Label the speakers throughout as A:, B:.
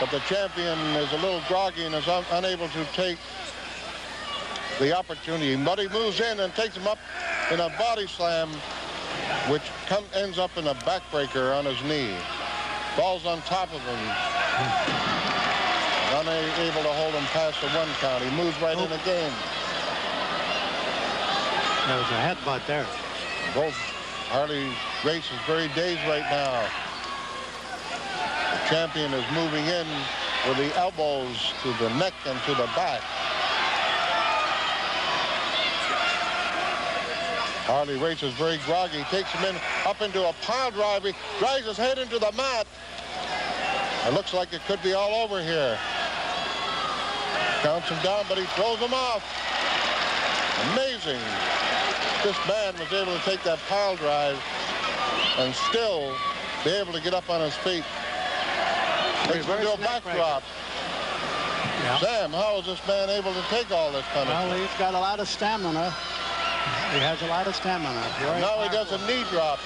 A: but the champion is a little groggy and is unable to take the opportunity. But he moves in and takes him up in a body slam, which ends up in a backbreaker on his knee. Falls on top of him. Unable to hold him past the 1 count. He moves right in again.
B: There was a headbutt there.
A: Both Harley Race is very dazed right now. The champion is moving in with the elbows to the neck and to the back. Harley Race is very groggy. He takes him in up into a pile drive. He drives his head into the mat. It looks like it could be all over here. Counts him down, but he throws him off. Amazing. This man was able to take that pile drive and still be able to get up on his feet. Takes him to a backdrop.
B: Yeah.
A: Sam, how is this man able to take all this punishment?
B: Well, he's got a lot of stamina. He has a lot of stamina.
A: Now he does a knee drop.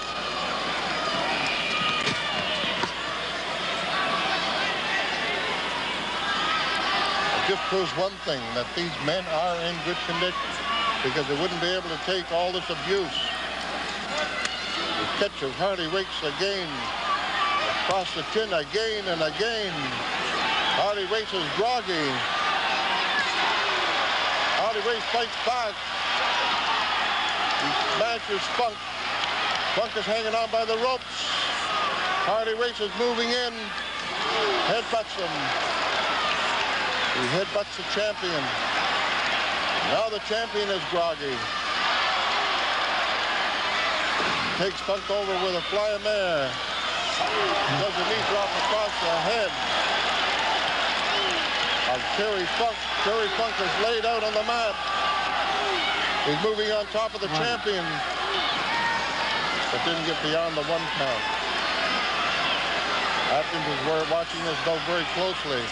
A: It just proves one thing, that these men are in good condition, because they wouldn't be able to take all this abuse. The catch of Harley Race again, across the chin again and again. Harley Race is groggy. Harley Race fights back. He smashes Funk. Funk is hanging on by the ropes. Harley Race is moving in. Headbutts him. He headbutts the champion. Now the champion is groggy. Takes Funk over with a fly-a-mare. Does a knee drop across the head of Terry Funk. Terry Funk is laid out on the mat. He's moving on top of the champion, but didn't get beyond the 1 count. Atkins is watching this though very closely.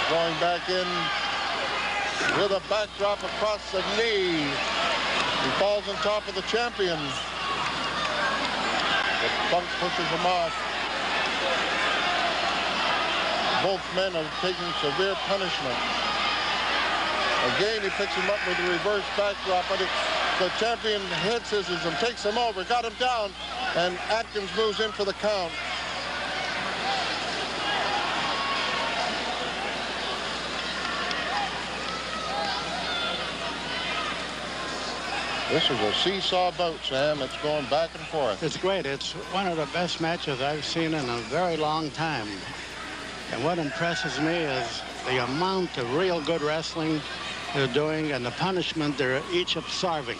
A: Going back in with a backdrop across the knee. He falls on top of the champion. But Funk pushes him off. Both men are taking severe punishment. Again, he picks him up with a reverse backdrop, but the champion head scissors him, takes him over, got him down, and Atkins moves in for the count. This is a seesaw bout, Sam. It's going back and forth.
B: It's great. It's one of the best matches I've seen in a very long time. And what impresses me is the amount of real good wrestling they're doing and the punishment they're each absorbing.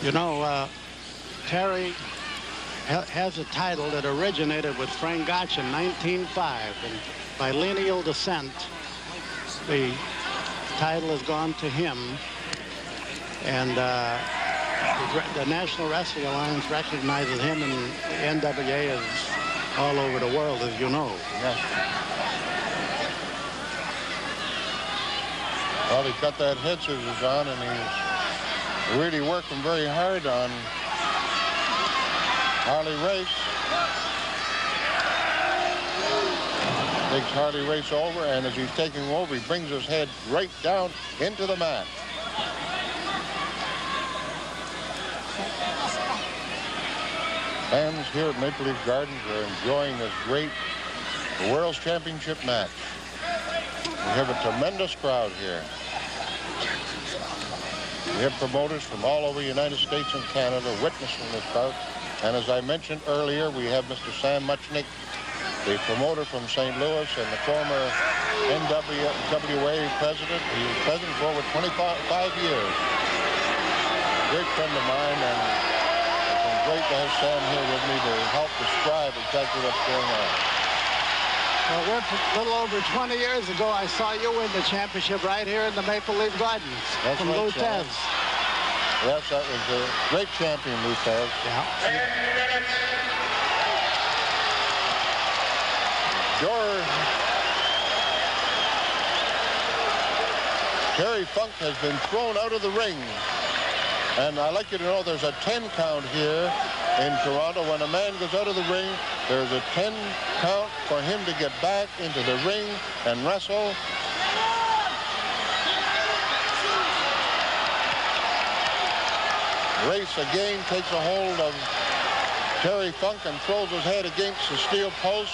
B: You know, Terry has a title that originated with Frank Gotch in 1905, and by lineal descent, the title has gone to him, and the National Wrestling Alliance recognizes him, and the NWA is all over the world, as you know.
A: Yes. Well, he got that head scissors on, and he's really working very hard on Harley Race. Takes Harley Race over, and as he's taking over, he brings his head right down into the mat. Fans here at Maple Leaf Gardens are enjoying this great World's Championship match. We have a tremendous crowd here. We have promoters from all over the United States and Canada witnessing this bout. And as I mentioned earlier, we have Mr. Sam Muchnick, the promoter from St. Louis and the former NWA president. He was president for over 25 years. Great friend of mine, and it's been great to have Sam here with me to help describe exactly what's going on.
B: Well, Rick, a little over 20 years ago, I saw you win the championship right here in the Maple Leaf Gardens.
A: That's
B: from
A: right,
B: Lutez.
A: Yes, that was a great champion, Lutez.
B: Yeah.
A: Terry Funk has been thrown out of the ring. And I'd like you to know there's a 10 count here in Toronto. When a man goes out of the ring, there's a 10 count for him to get back into the ring and wrestle. Race again takes a hold of Terry Funk and throws his head against the steel post.